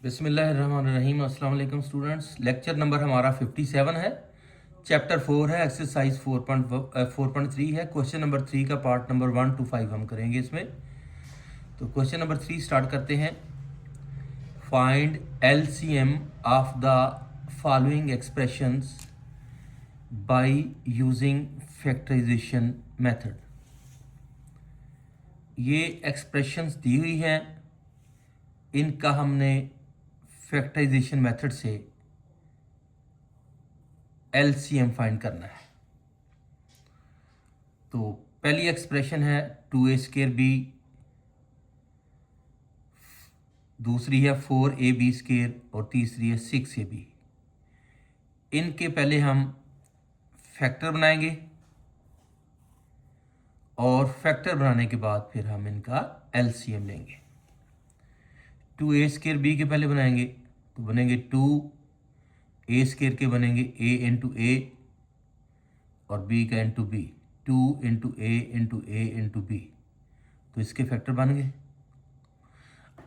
बिस्मिल्लाहिर्रहमानिर्रहीम। अस्सलाम वालेकुम स्टूडेंट्स। लेक्चर नंबर हमारा 57 है। चैप्टर 4 है, एक्सरसाइज 4.3 है। क्वेश्चन नंबर 3 का पार्ट नंबर 1 to 5 हम करेंगे इसमें। तो क्वेश्चन नंबर 3 स्टार्ट करते हैं। Find LCM of the following expressions by using factorisation method. ये एक्सप्रेशंस दी हुई हैं, इनका हमने फैक्टराइजेशन मेथड से एलसीएम फाइंड करना है। तो पहली एक्सप्रेशन है 2a²b, दूसरी है 4ab² और तीसरी है 6ab। इनके पहले हम फैक्टर बनाएंगे और फैक्टर बनाने के बाद फिर हम इनका एलसीएम लेंगे। 2a²b के पहले बनाएंगे तो बनेंगे 2a² के बनेंगे a इंटू ए और b का into B, 2 into A into A into B, तो इसके फैक्टर बन गए।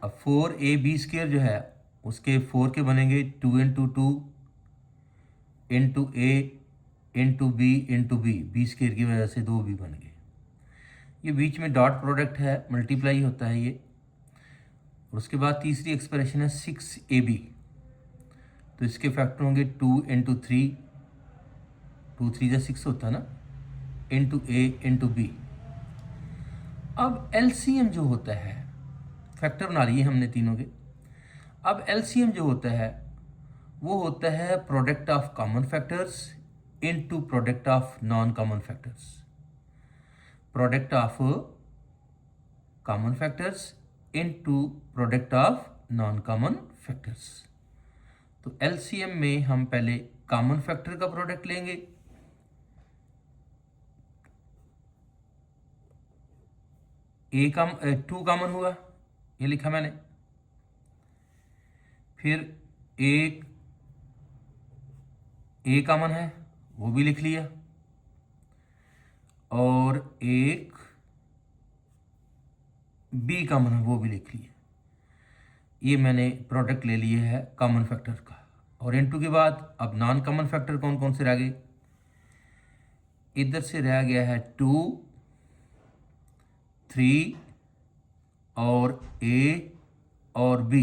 अब 4ab² जो है उसके 4 के बनेंगे 2 into 2 into A into B into B, b² की वजह से 2b बन गए। ये बीच में डॉट प्रोडक्ट है, मल्टीप्लाई होता है ये। और उसके बाद तीसरी एक्सप्रेशन है 6ab, तो इसके फैक्टर होंगे 2 इंटू 3, 2 3 6 होता है ना, इंटू ए इंटू बी। अब एलसीएम जो होता है, फैक्टर बना लिए हमने तीनों के। अब एलसीएम जो होता है वो होता है product of common factors into product of non common factors. Product of common factors into product of non common factors. तो एलसीएम में हम पहले कॉमन फैक्टर का प्रोडक्ट लेंगे, टू कॉमन हुआ, ये लिखा मैंने। फिर एक ए कॉमन है वो भी लिख लिया, और एक बी कॉमन है वो भी लिख लिया। ये मैंने प्रोडक्ट ले लिए है कॉमन फैक्टर का। और इनटू के बाद अब नॉन कॉमन फैक्टर कौन कौन से रह गए? इधर से रह गया है 2, 3 और ए और बी।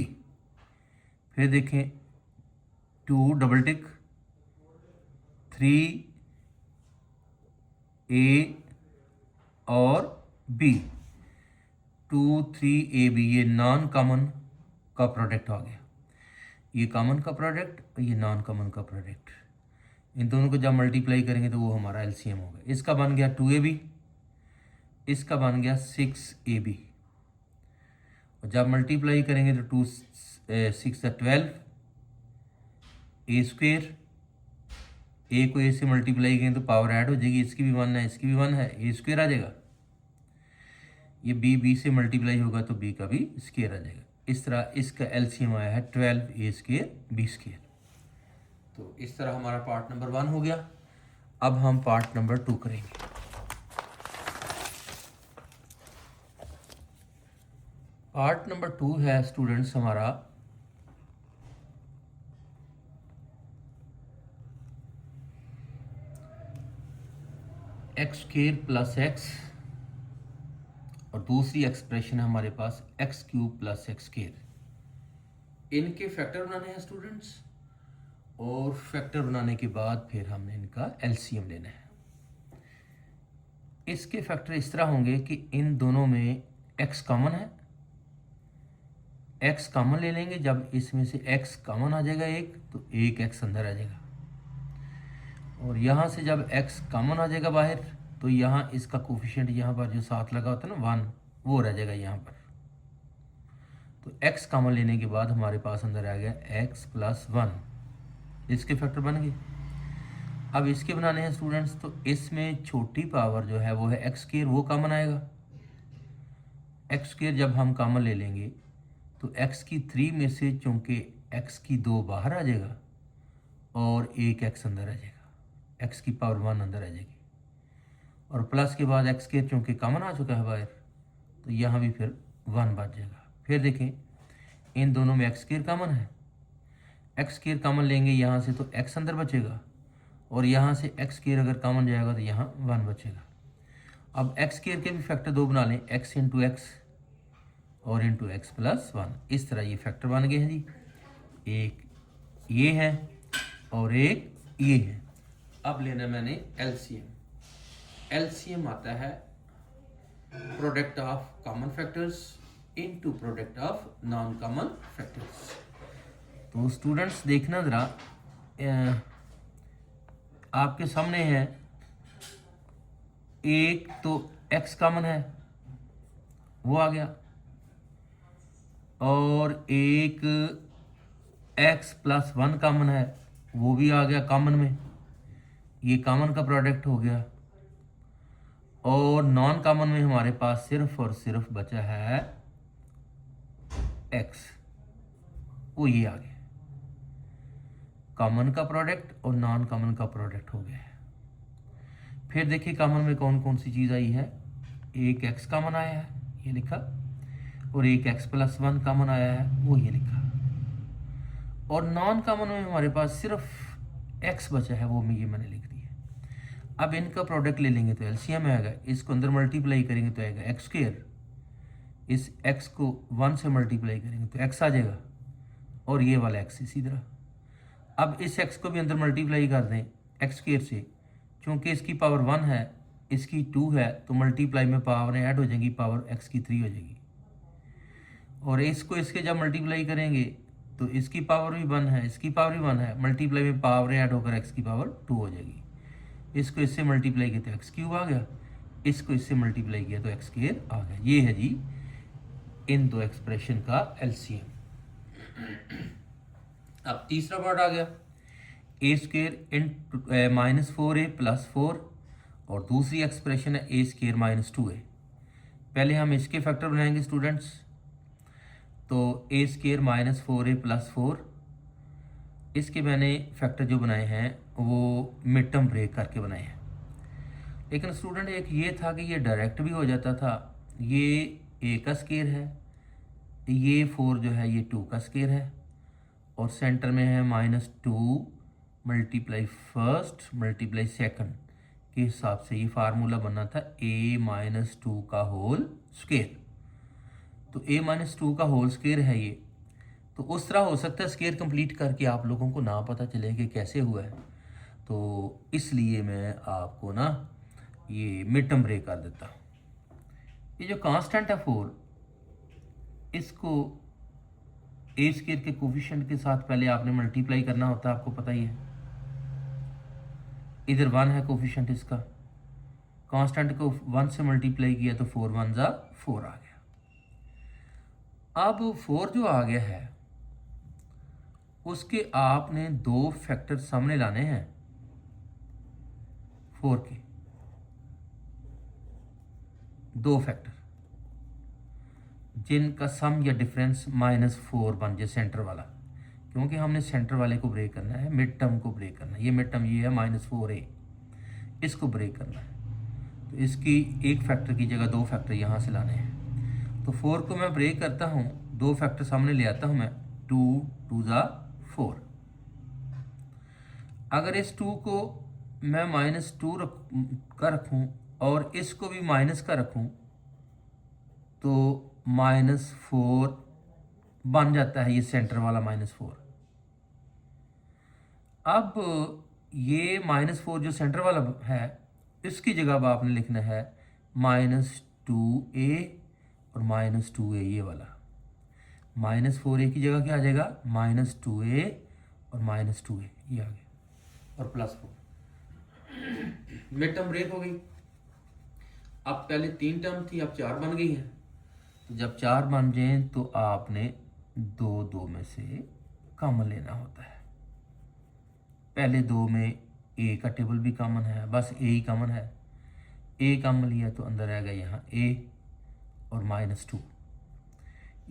फिर देखें 2 डबल टिक, 3 ए और बी, 2 3 ए बी, ये नॉन कॉमन का प्रोडक्ट आ गया। ये कॉमन का प्रोडक्ट और ये नॉन कॉमन का प्रोडक्ट, इन दोनों को जब मल्टीप्लाई करेंगे तो वो हमारा एलसीएम होगा। इसका बन गया 2ab, इसका बन गया 6ab। और जब मल्टीप्लाई करेंगे तो 2 6 12, a², ए को ए से मल्टीप्लाई करेंगे तो पावर ऐड हो जाएगी, इसकी भी 1 है इसकी भी 1 है, a² आ जाएगा। ये बी से मल्टीप्लाई होगा तो बी का भी स्क्वायर आ जाएगा। इस तरह इसका एलसीएम आया है 12a² b²। तो इस तरह हमारा पार्ट नंबर 1 हो गया। अब हम पार्ट नंबर 2 करेंगे। पार्ट नंबर 2 है स्टूडेंट्स हमारा x² प्लस x, और दूसरी एक्सप्रेशन है हमारे पास x³ प्लस x²। इनके फैक्टर बनाने हैं स्टूडेंट्स, और फैक्टर बनाने के बाद फिर हमने इनका एलसीएम लेना है। इसके फैक्टर इस तरह होंगे कि इन दोनों में x कॉमन है, x कॉमन ले लेंगे। जब इसमें से x कॉमन आ जाएगा एक, तो एक x अंदर आ जाएगा। और यहाँ से जब x कॉमन आ जाएगा बाहर, तो यहाँ इसका कोफिशिएंट यहाँ पर जो साथ लगा होता है ना 1, वो रह जाएगा यहाँ पर। तो x कॉमन लेने के बाद हमारे पास अंदर आ गया x प्लस 1, इसके फैक्टर बन गए। अब इसके बनाने हैं स्टूडेंट्स, तो इसमें छोटी पावर जो है वो है x², वो कॉमन आएगा। x² जब हम कॉमन ले लेंगे तो x की 3 में से चूँकि x की 2 बाहर आ जाएगा और एक x अंदर आ जाएगा, x की पावर 1 अंदर आ जाएगी। और प्लस के बाद x² चूँकि कॉमन आ चुका है बाहर, तो यहाँ भी फिर 1 बच जाएगा। फिर देखें इन दोनों में एक्स स्क्वायर कॉमन है, एक्स स्क्वायर कॉमन लेंगे यहाँ से तो एक्स अंदर बचेगा, और यहाँ से एक्स स्क्वायर अगर कॉमन जाएगा तो यहाँ 1 बचेगा। अब एक्स स्क्वायर के भी फैक्टर 2 बना लें, एक्स इंटू एक्स और इंटू एक्स प्लस 1, इस तरह ये फैक्टर बन गए हैं जी। एक ये है और एक ये है। अब लेना मैंने एलसीएम। एलसीएम आता है product of common factors into product of non common factors. तो स्टूडेंट्स देखना ज़रा, आपके सामने है, एक तो x कॉमन है वो आ गया, और एक x प्लस 1 कॉमन है वो भी आ गया कॉमन में, ये कॉमन का प्रोडक्ट हो गया। और नॉन कॉमन में हमारे पास सिर्फ और सिर्फ बचा है x, वो ये आ गया। कॉमन का प्रोडक्ट और नॉन कॉमन का प्रोडक्ट हो गया है। फिर देखिए कॉमन में कौन कौन सी चीज़ आई है, एक x कॉमन आया है ये लिखा, और एक x प्लस 1 कॉमन आया है वो ये लिखा, और नॉन कॉमन में हमारे पास सिर्फ x बचा है वो मैंने लिख दिया। अब इनका प्रोडक्ट ले लेंगे तो एलसीएम आएगा, इसको अंदर मल्टीप्लाई करेंगे तो आएगा एक्स स्क्वायर, इस x को 1 से मल्टीप्लाई करेंगे तो x आ जाएगा, और ये वाला x इसी तरह। अब इस x को भी अंदर मल्टीप्लाई कर दें एक्स स्क्वायर से, क्योंकि इसकी पावर 1 है इसकी 2 है, तो मल्टीप्लाई में पावर ऐड हो जाएगी, पावर x की 3 हो जाएगी। और इसको इसके जब मल्टीप्लाई करेंगे तो इसकी पावर भी 1 है, इसकी पावर भी 1 है, मल्टीप्लाई में पावर ऐड होकर x की पावर 2 हो जाएगी। इसको इससे मल्टीप्लाई किया तो एक्स क्यूब आ गया, इसको इससे मल्टीप्लाई किया तो एक्स स्क्वायर आ गया। ये है जी इन दो एक्सप्रेशन का एलसीएम। अब तीसरा पार्ट आ गया, ए स्क्वायर इन माइनस 4a प्लस 4, और दूसरी एक्सप्रेशन है ए स्क्वायर माइनस 2a। पहले हम इसके फैक्टर बनाएंगे स्टूडेंट्स, तो ए स्क्वायर माइनस 4a प्लस 4, इसके मैंने फैक्टर जो बनाए हैं वो मिड टर्म ब्रेक करके बनाए हैं। लेकिन स्टूडेंट एक ये था कि ये डायरेक्ट भी हो जाता था, ये a का स्क्वायर है, ये 4 जो है ये 2 का स्क्वायर है, और सेंटर में है -2 मल्टीप्लाई फर्स्ट मल्टीप्लाई सेकंड के हिसाब से ये फार्मूला बनना था a-2 का होल स्क्वायर। तो a-2 का होल स्क्वायर है ये, तो उस तरह हो सकता है स्क्वायर कंप्लीट करके आप लोगों को ना पता चले कि कैसे हुआ है, तो इसलिए मैं आपको ना ये मिड टर्म ब्रेक कर देता हूँ। ये जो कांस्टेंट है 4, इसको ए स्क्वायर के कोफिशिएंट के साथ पहले आपने मल्टीप्लाई करना होता है, आपको पता ही है। इधर 1 है कोफिशिएंट इसका, कांस्टेंट को 1 से मल्टीप्लाई किया तो 4 1 जा 4 आ गया। अब 4 जो आ गया है उसके आपने 2 फैक्टर सामने लाने हैं 4 के, 2 फैक्टर जिनका सम या डिफरेंस -4 बन जाए सेंटर वाला, क्योंकि हमने सेंटर वाले को ब्रेक करना है, मिड टर्म को ब्रेक करना है। ये मिड टर्म ये है -4a, इसको ब्रेक करना है, तो इसकी एक फैक्टर की जगह 2 फैक्टर यहाँ से लाने हैं। तो 4 को मैं ब्रेक करता हूँ, 2 फैक्टर सामने ले आता हूँ मैं, 2 2 जा 4। अगर इस 2 को मैं -2 का रखूँ और इसको भी माइनस का रखूँ तो -4 बन जाता है ये सेंटर वाला -4। अब ये -4 जो सेंटर वाला है इसकी जगह अब आपने लिखना है -2a और -2a, ये वाला -4a की जगह क्या आ जाएगा, -2a और -2a ये आ गया, और +4। मिड टर्म ब्रेक हो गई। अब पहले 3 टर्म थी, अब 4 बन गई है। तो जब 4 बन जाए तो आपने 2 में से कॉमन लेना होता है। पहले 2 में a का टेबल भी कॉमन है, बस a ही कॉमन है, a कॉमन लिया तो अंदर आएगा यहाँ a और -2।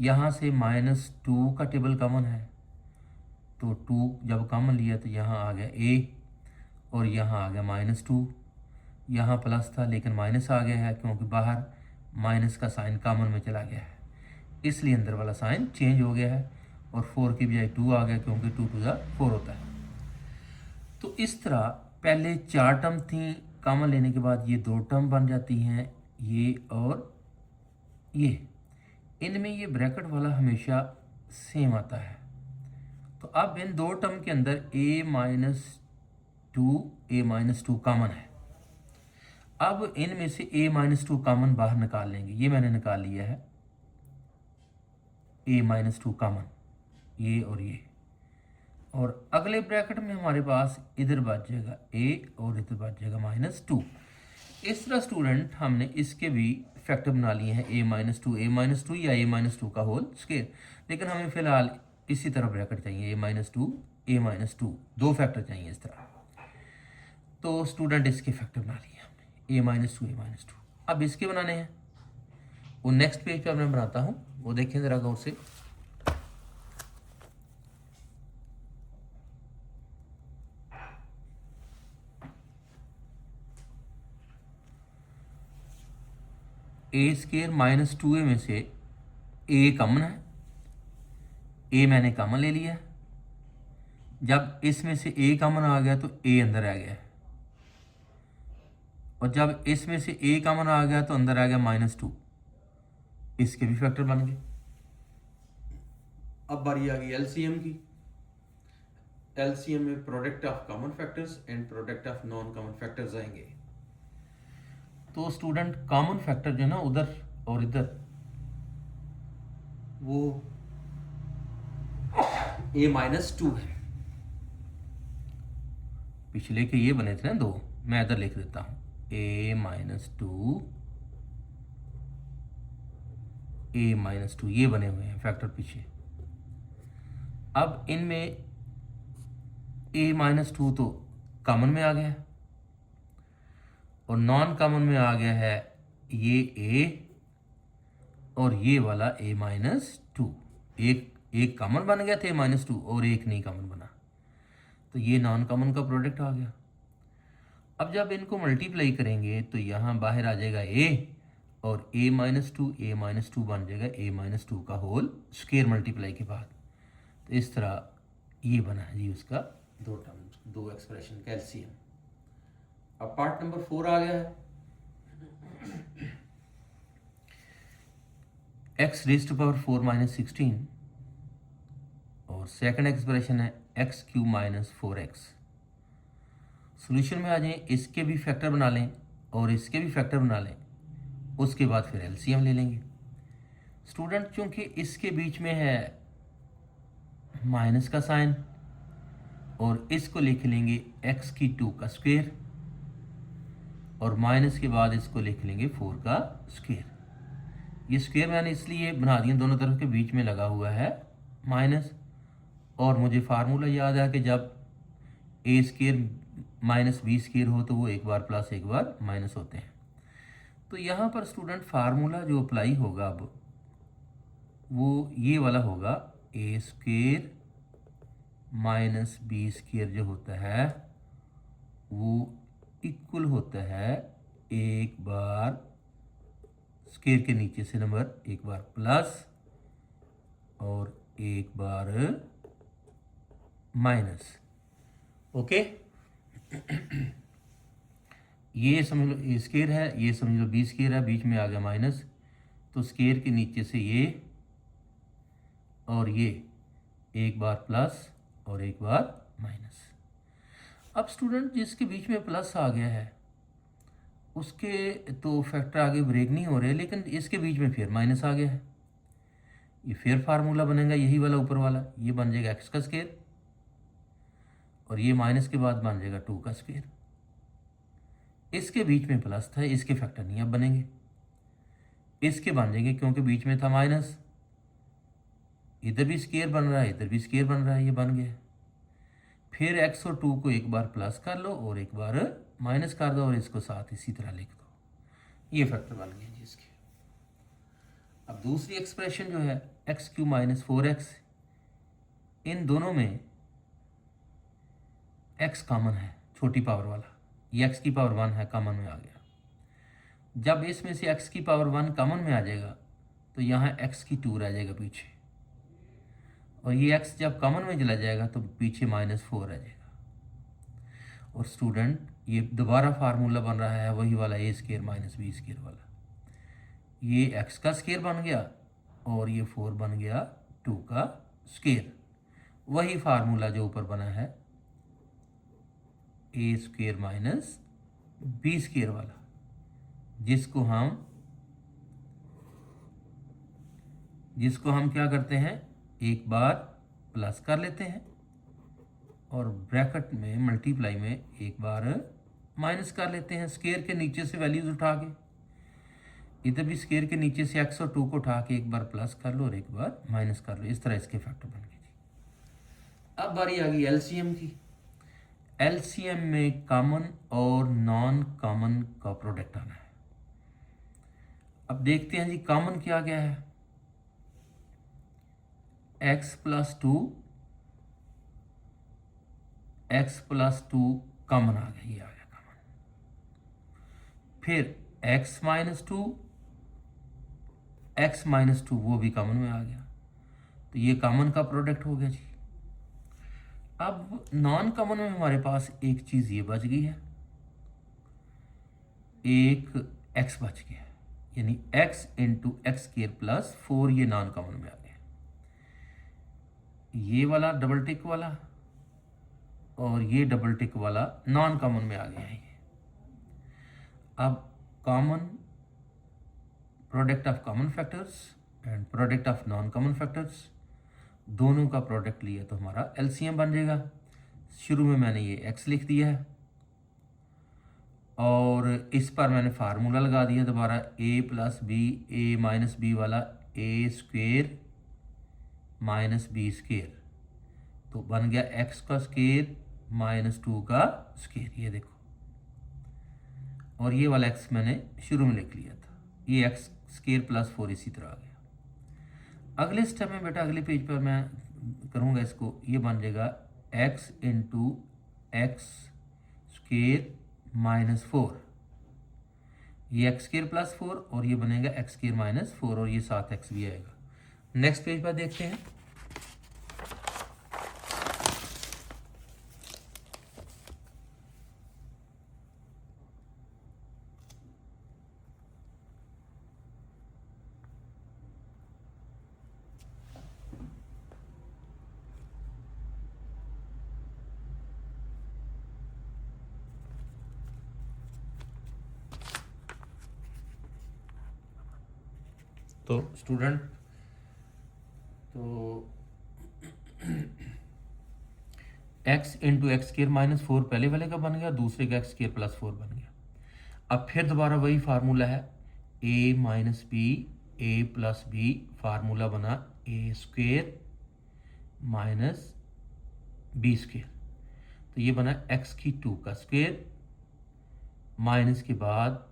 यहाँ से -2 का टेबल कॉमन है, तो 2 जब कॉमन लिया तो यहाँ आ गया a और यहाँ आ गया -2। यहाँ प्लस था लेकिन माइनस आ गया है, क्योंकि बाहर माइनस का साइन कॉमन में चला गया है। इसलिए अंदर वाला साइन चेंज हो गया है और 4 की बजाय 2 आ गया, क्योंकि 2 टू ज़ा 4 होता है। तो इस तरह पहले 4 टर्म थी, कॉमन लेने के बाद ये 2 टर्म बन जाती हैं, ये और ये। इनमें ये ब्रैकेट वाला हमेशा सेम आता है। तो अब इन 2 टर्म के अंदर a माइनस टू कॉमन है। अब इनमें से a माइनस टू कॉमन बाहर निकाल लेंगे, ये मैंने निकाल लिया है a माइनस टू कॉमन, ये और ये। और अगले ब्रैकेट में हमारे पास इधर बच जाएगा a और इधर बच जाएगा -2। इस तरह स्टूडेंट हमने इसके भी फैक्टर बना लिए हैं a माइनस टू या a-2 का होल स्क्वायर। लेकिन हमें फ़िलहाल इसी तरह ब्रैकेट चाहिए a-2 दो फैक्टर चाहिए इस तरह। तो स्टूडेंट इसके फैक्टर बना लिए हमने a-2 अब इसके बनाने हैं, वो नेक्स्ट पेज पे मैं बनाता हूँ, वो देखें ज़रा गौर से। a² -2a में से a कॉमन है, a मैंने कॉमन ले लिया। जब इसमें से a कॉमन आ गया तो a अंदर आ गया, और जब इसमें से a कॉमन आ गया तो अंदर आ गया -2। इसके भी फैक्टर बन गए। अब बारी आ गई एलसीएम की। एलसीएम में product of common factors and product of non common factors आएंगे। तो स्टूडेंट कॉमन फैक्टर जो है ना उधर और इधर, वो a-2 है। पिछले के ये बने थे ना 2, मैं इधर लिख देता हूं a-2 ये बने हुए हैं फैक्टर पीछे। अब इनमें a-2 तो कॉमन में आ गया और नॉन कॉमन में आ गया है ये a और ये वाला a-2। एक कॉमन बन गया था a-2 और एक नहीं कॉमन बना, तो ये नॉन कॉमन का प्रोडक्ट आ गया। अब जब इनको मल्टीप्लाई करेंगे तो यहाँ बाहर आ जाएगा a और a-2 बन जाएगा a-2 का होल स्क्वायर मल्टीप्लाई के बाद। तो इस तरह ये बना है जी उसका 2 टर्म, 2 एक्सप्रेशन का एलसीएम। अब पार्ट नंबर 4 आ गया है। x⁻⁴ - 16 और सेकंड एक्सप्रेशन है x³ - 4x। सॉल्यूशन में आ जाएं, इसके भी फैक्टर बना लें और इसके भी फैक्टर बना लें, उसके बाद फिर एलसीएम ले लेंगे। स्टूडेंट चूंकि इसके बीच में है माइनस का साइन और इसको लिख लेंगे x² का स्क्वायर और माइनस के बाद इसको लिख लेंगे 4 का स्क्वायर। ये स्क्वायर मैंने इसलिए बना दिया, दोनों तरफ के बीच में लगा हुआ है माइनस। और मुझे फार्मूला याद है कि जब a² - b² हो तो वो एक बार प्लस एक बार माइनस होते हैं। तो यहाँ पर स्टूडेंट फार्मूला जो अप्लाई होगा अब वो ये वाला होगा, a² - b² जो होता है वो इक्वल होता है एक बार स्क्वायर के नीचे से नंबर एक बार प्लस और एक बार माइनस। ओके, ये समझ लो ए स्क्वायर है, ये समझ लो बी स्क्वायर है, बीच में आ गया माइनस, तो स्क्वायर के नीचे से ये और ये एक बार प्लस और एक बार माइनस। अब स्टूडेंट जिसके बीच में प्लस आ गया है उसके तो फैक्टर आगे ब्रेक नहीं हो रहे, लेकिन इसके बीच में फिर माइनस आ गया है, ये फिर फार्मूला बनेगा यही वाला ऊपर वाला, ये बन जाएगा x का स्क्वायर और ये माइनस के बाद बन जाएगा 2 का स्क्वायर। इसके बीच में प्लस था, इसके फैक्टर नहीं अब बनेंगे, इसके बन जाएंगे क्योंकि बीच में था माइनस। इधर भी स्क्वायर बन रहा है, इधर भी स्क्वायर बन रहा है, ये बन गया। फिर x और 2 को एक बार प्लस कर लो और एक बार माइनस कर दो और इसको साथ इसी तरह लिख दो, ये फैक्टर बन गया जी इसके। अब दूसरी एक्सप्रेशन जो है x³ - 4x, इन दोनों में x कॉमन है, छोटी पावर वाला, ये x की पावर 1 है, कॉमन में आ गया। जब इसमें से x की पावर 1 कॉमन में आ जाएगा तो तो यहाँ एक्स की 2 रह जाएगा पीछे, और ये एक्स जब कॉमन में चला जाएगा तो पीछे -4 रह जाएगा। और स्टूडेंट ये दोबारा फार्मूला बन रहा है वही वाला ए स्केयर माइनस बी स्केयर वाला, ये एक्स का स्केयर बन गया और ये 4 बन गया 2 का स्केयर। वही फार्मूला जो ऊपर बना है ए स्केयर माइनस बी स्केयर वाला, जिसको हम क्या करते हैं, एक बार प्लस कर लेते हैं और ब्रैकेट में मल्टीप्लाई में एक बार माइनस कर लेते हैं। स्केयर के नीचे से वैल्यूज उठा के, इधर भी स्केयर के नीचे से एक्स और 2 को उठा के एक बार प्लस कर लो और एक बार माइनस कर लो। इस तरह इसके फैक्टर बन गए जी। अब बारी आ गई एलसीएम की। एलसीएम में कॉमन और नॉन कॉमन का प्रोडक्ट आना है। अब देखते हैं जी कॉमन क्या क्या है। x प्लस 2 कॉमन आ गया, ये आ गया कॉमन। फिर x माइनस टू वो भी कॉमन में आ गया, तो ये कॉमन का प्रोडक्ट हो गया जी। अब नॉन कॉमन में हमारे पास एक चीज ये बच गई है, एक x बच गया, यानी x into x square plus 4, ये नॉन कॉमन में आ गया। ये वाला डबल टिक वाला और ये डबल टिक वाला नॉन कॉमन में आ गया है। अब common product of common factors and product of non common factors, दोनों का प्रोडक्ट लिया तो हमारा एलसीएम बन जाएगा। शुरू में मैंने ये एक्स लिख दिया है और इस पर मैंने फार्मूला लगा दिया दोबारा, a plus B, A minus B वाला A square minus B square, तो बन गया एक्स का स्क्वेयर माइनस 2 का स्क्वेयर, ये देखो। और ये वाला एक्स मैंने शुरू में लिख लिया था, ये एक्स स्क्वेयर प्लस 4 इसी तरह आ गया। अगले स्टेप में बेटा, अगले पेज पर मैं करूँगा इसको, ये बन जाएगा x into x square minus 4, ये एक्स स्क्वेयर प्लस 4 और ये बनेगा एक्स स्क्वेयर माइनस 4 और ये साथ एक्स भी आएगा। नेक्स्ट पेज पर देखते हैं। तो स्टूडेंट, तो x into x square minus 4 पहले वाले का बन गया, दूसरे का एक्स स्क्वेयर प्लस 4 बन गया। अब फिर दोबारा वही फार्मूला है, a minus B, A plus B, formula बना A square minus B square, तो ये बना x की 2 का स्क्वेयर माइनस के बाद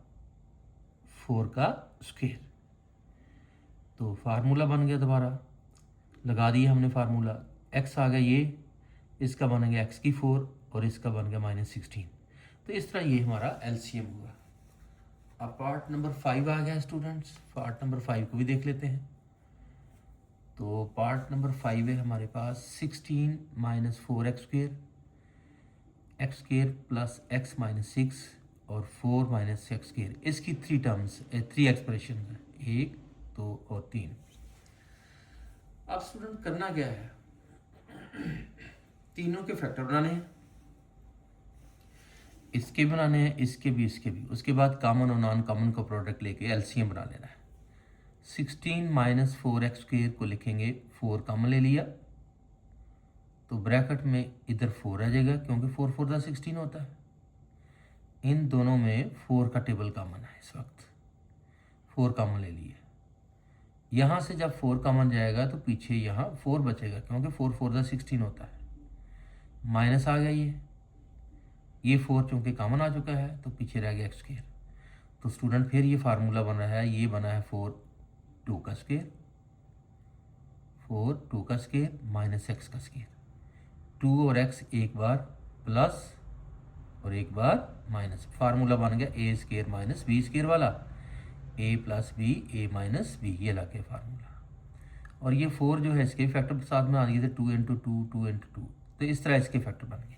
4 का स्क्वेयर, तो फार्मूला बन गया, दोबारा लगा दिया हमने फार्मूला, x आ गया ये, इसका बन गया x की 4 और इसका बन गया -16। तो इस तरह ये हमारा एलसीएम हुआ। अब पार्ट नंबर 5 आ गया स्टूडेंट्स, पार्ट नंबर 5 को भी देख लेते हैं। तो पार्ट नंबर 5 है हमारे पास 16 minus 4x square, x square plus x minus 6 और 4 माइनस एक्स स्क्वेयर, इसकी 3 टर्म्स 3 एक्सप्रेशन है, 1 2 और 3। अब स्टूडेंट करना क्या है, तीनों के फैक्टर बनाने हैं, इसके बनाने हैं, इसके भी, इसके भी। उसके बाद कॉमन और नॉन कॉमन का प्रोडक्ट लेके एलसीएम बना लेना है। 16 माइनस 4x स्क्वेयर को लिखेंगे, 4 कॉमन ले लिया तो ब्रैकेट में इधर 4 रह जाएगा, क्योंकि 4 4 दा 16 होता है। इन दोनों में 4 का टेबल कॉमन है, इस वक्त 4 कॉमन ले लिया। यहाँ से जब 4 कॉमन जाएगा तो पीछे यहाँ 4 बचेगा, क्योंकि 4 4 दा 16 होता है। माइनस आ गया ये 4 चूँकि कॉमन आ चुका है तो पीछे रह गया एक्स स्क्वेयर। तो स्टूडेंट फिर ये फार्मूला बना है, ये बना है 4 2 का स्क्वेयर, 4 2 का स्क्वेयर माइनस एक्स का स्क्वेयर, 2 और एक्स एक बार प्लस और एक बार माइनस, फार्मूला बन गया ए स्क्वेयर माइनस बी स्क्वेयर वाला। ए plus B A minus B, ये लग गया फार्मूला। और ये 4 जो है इसके फैक्टर साथ में आ गए थे, 2 इंटू टू, 2 इंटू टू, तो इस तरह इसके फैक्टर बन गए।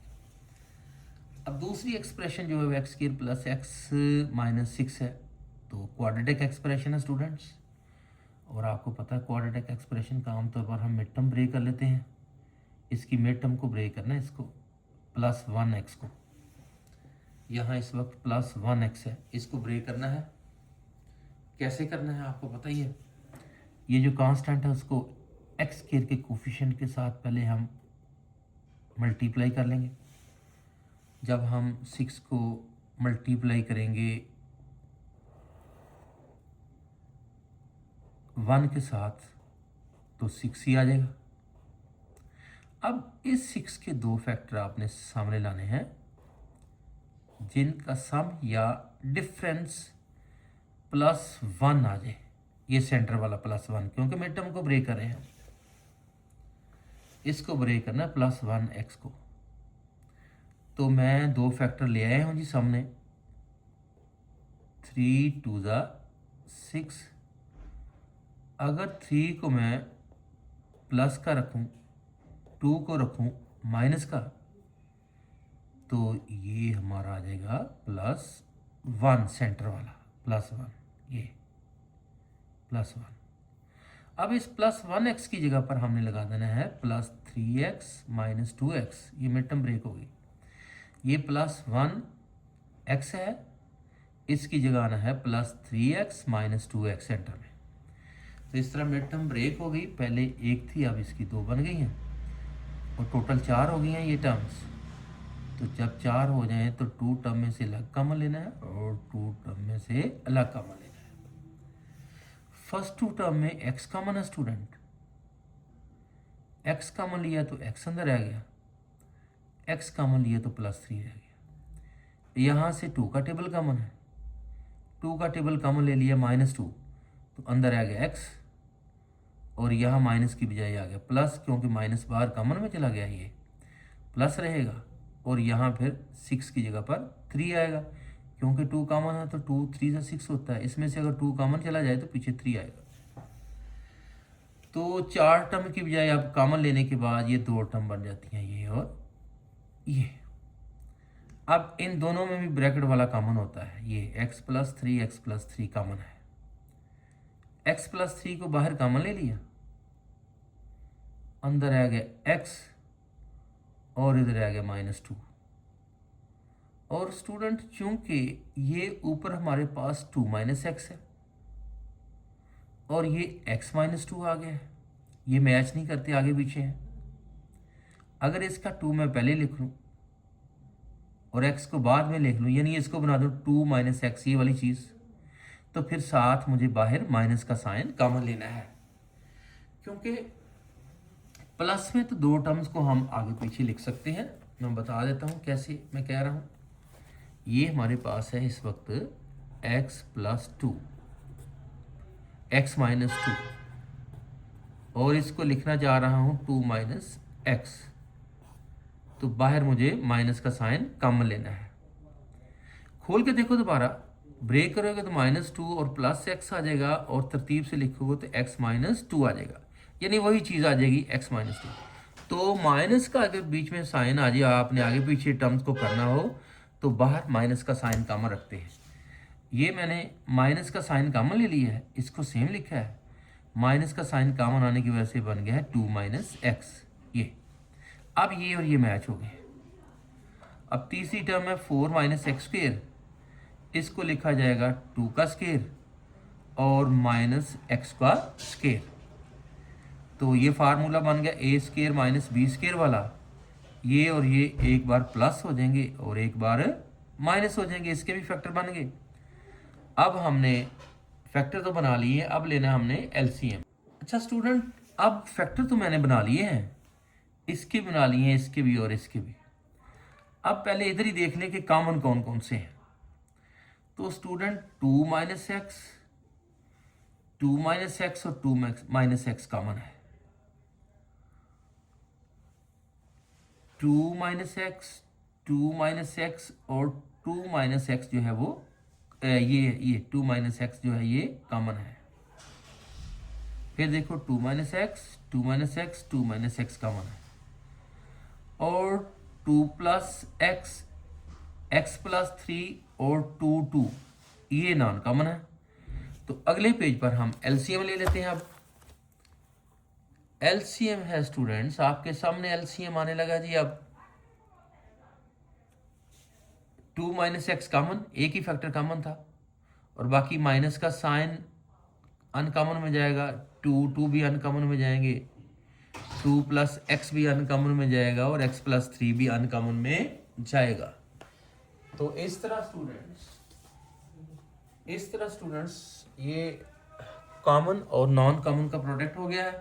अब दूसरी एक्सप्रेशन जो है x square plus x minus 6 है, तो क्वाड्रेटिक एक्सप्रेशन है स्टूडेंट्स। और आपको पता है क्वाड्रेटिक एक्सप्रेशन का आमतौर पर हम मिड टर्म ब्रेक कर लेते हैं। इसकी मिड टर्म को ब्रेक करना है, इसको प्लस 1x को, यहाँ इस वक्त प्लस 1x है, इसको ब्रेक करना है। कैसे करना है आपको पता ही है। ये जो कांस्टेंट है उसको एक्स स्क्वायर के कोफिशिएंट के साथ पहले हम मल्टीप्लाई कर लेंगे। जब हम 6 को मल्टीप्लाई करेंगे 1 के साथ तो 6 ही आ जाएगा। अब इस 6 के दो फैक्टर आपने सामने लाने हैं जिनका सम या डिफरेंस प्लस 1 आ जाए। ये सेंटर वाला प्लस 1, क्योंकि मिड टर्म को ब्रेक कर रहे हैं, इसको ब्रेक करना है प्लस 1x को। तो मैं दो फैक्टर ले आया हूँ जी सामने, 3 2 6। अगर 3 को मैं प्लस का रखूँ, 2 को रखूँ माइनस का, तो ये हमारा आ जाएगा प्लस 1, सेंटर वाला प्लस 1, ये प्लस 1। अब इस प्लस 1x की जगह पर हमने लगा देना है प्लस 3x माइनस 2x, ये मिड टर्म ब्रेक होगी। ये प्लस 1x है, इसकी जगह आना है plus 3x minus 2x centre में। तो इस तरह मिड टर्म ब्रेक हो गई, पहले एक थी अब इसकी दो बन गई हैं और टोटल 4 हो गई हैं ये टर्म्स। तो जब 4 हो जाएं तो 2 टर्म में से अलग कॉमन लेना है और 2 टर्म में से अलग कॉमन लेना है। फर्स्ट 2 टर्म में x कॉमन है स्टूडेंट, x कॉमन लिया तो x अंदर आ गया, x कॉमन लिया तो प्लस 3 रह गया। यहाँ से 2 का टेबल कॉमन है, 2 का टेबल कॉमन ले लिया -2, तो अंदर आ गया x और यहाँ माइनस की बजाय आ गया प्लस, क्योंकि माइनस बाहर कॉमन में चला गया, ये प्लस रहेगा। और यहाँ फिर 6 की जगह पर 3 आएगा, क्योंकि 2 कॉमन है तो 2 3 से 6 होता है, इसमें से अगर 2 कॉमन चला जाए तो पीछे 3 आएगा। तो 4 टर्म की बजाय अब कॉमन लेने के बाद ये 2 टर्म बन जाती हैं, ये और ये। अब इन दोनों में भी ब्रैकेट वाला कॉमन होता है, ये x प्लस 3 कॉमन है। x प्लस 3 को बाहर कॉमन ले लिया, अंदर आ गया x और इधर आ गया -2। और स्टूडेंट चूंकि ये ऊपर हमारे पास 2 माइनस एक्स है और ये x -2 आ गया है, ये मैच नहीं करते, आगे पीछे हैं। अगर इसका 2 मैं पहले लिख लूँ और x को बाद में लिख लूँ, यानी इसको बना दूँ 2 माइनस एक्स, ये वाली चीज़, तो फिर साथ मुझे बाहर माइनस का साइन कॉमन लेना है। क्योंकि प्लस में तो 2 टर्म्स को हम आगे पीछे लिख सकते हैं, मैं बता देता हूँ कैसे मैं कह रहा हूँ। ये हमारे पास है इस वक्त x प्लस 2, x माइनस 2, और इसको लिखना चाह रहा हूँ 2 माइनस एक्स, तो बाहर मुझे माइनस का साइन कॉमन लेना है। खोल के देखो दोबारा, ब्रेक करोगे तो -2 और प्लस x आ जाएगा, और तरतीब से लिखोगे तो x -2 आ जाएगा, यानी वही चीज़ आ जाएगी x -2। तो माइनस का अगर बीच में साइन आ जाए, आपने आगे पीछे टर्म्स को करना हो तो बाहर माइनस का साइन कॉमन रखते हैं। ये मैंने माइनस का साइन कॉमन ले लिया है, इसको सेम लिखा है, माइनस का साइन कॉमन आने की वजह से बन गया है 2 माइनस एक्स। ये अब ये और ये मैच हो गए। अब तीसरी टर्म है 4 माइनस एक्स स्क्वेयर, इसको लिखा जाएगा 2 का स्क्वेयर और माइनस एक्स का स्क्वेयर। तो ये फार्मूला बन गया ए स्क्वेयर माइनस बी स्क्वेयर वाला, ये और ये एक बार प्लस हो जाएंगे और एक बार माइनस हो जाएंगे, इसके भी फैक्टर बन गए। अब हमने फैक्टर तो बना लिए, अब लेना हमने एलसीएम। अच्छा स्टूडेंट, अब फैक्टर तो मैंने बना लिए हैं, इसके बना लिए हैं, इसके भी और इसके भी। अब पहले इधर ही देख लें कि कॉमन कौन कौन से हैं। तो student 2 minus x, 2 minus x और 2 माइनस एक्स कॉमन है। 2 माइनस एक्स, 2 माइनस एक्स और 2 माइनस एक्स जो है वो ये 2 माइनस एक्स जो है ये कॉमन है। फिर देखो 2 minus x, 2 minus x, 2 minus x common है, और 2 प्लस एक्स, एक्स प्लस 3 और 2 ये नॉन कॉमन है। तो अगले पेज पर हम एलसीएम ले लेते हैं। अब एलसीएम है स्टूडेंट्स, आपके सामने एलसीएम आने लगा जी। अब 2 माइनस एक्स कॉमन, एक ही फैक्टर कॉमन था, और बाकी माइनस का साइन अनकॉमन में जाएगा, 2 भी अनकॉमन में जाएंगे, 2 प्लस एक्स भी अनकॉमन में जाएगा, और एक्स प्लस 3 भी अनकॉमन में जाएगा। तो इस तरह स्टूडेंट्स ये कॉमन और नॉन कॉमन का प्रोडक्ट हो गया है।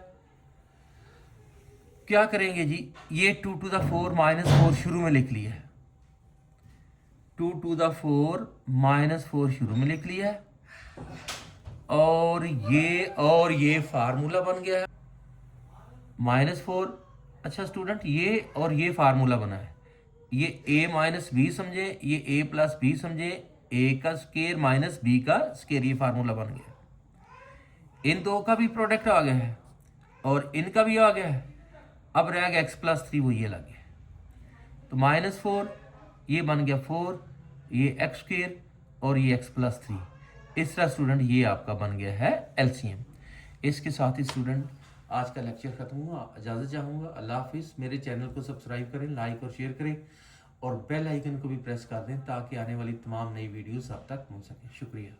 क्या करेंगे जी, ये 2 टू द 4 माइनस 4 शुरू में लिख लिया है, 2 टू द 4 माइनस 4 शुरू में लिख लिया है, और ये फार्मूला बन गया है -4। अच्छा स्टूडेंट, ये और ये फार्मूला बना है, ये a माइनस बी समझे, ये a प्लस बी समझे, a का स्केयर माइनस b का स्केयर, ये फार्मूला बन गया। इन दो का भी प्रोडक्ट आ गया है और इनका भी आ गया है। अब रह गया x प्लस 3, वो ये लग गया, तो -4 ये बन गया 4, ये एक्स स्क्वेयर और ये x प्लस 3। इस तरह स्टूडेंट ये आपका बन गया है एलसीएम। इसके साथ ही स्टूडेंट आज का लेक्चर खत्म हुआ, इजाज़त चाहूँगा। अल्लाह हाफिज़। मेरे चैनल को सब्सक्राइब करें, लाइक और शेयर करें, और बेल आइकन को भी प्रेस कर दें ताकि आने वाली तमाम नई वीडियोस आप तक पहुँच सकें। शुक्रिया।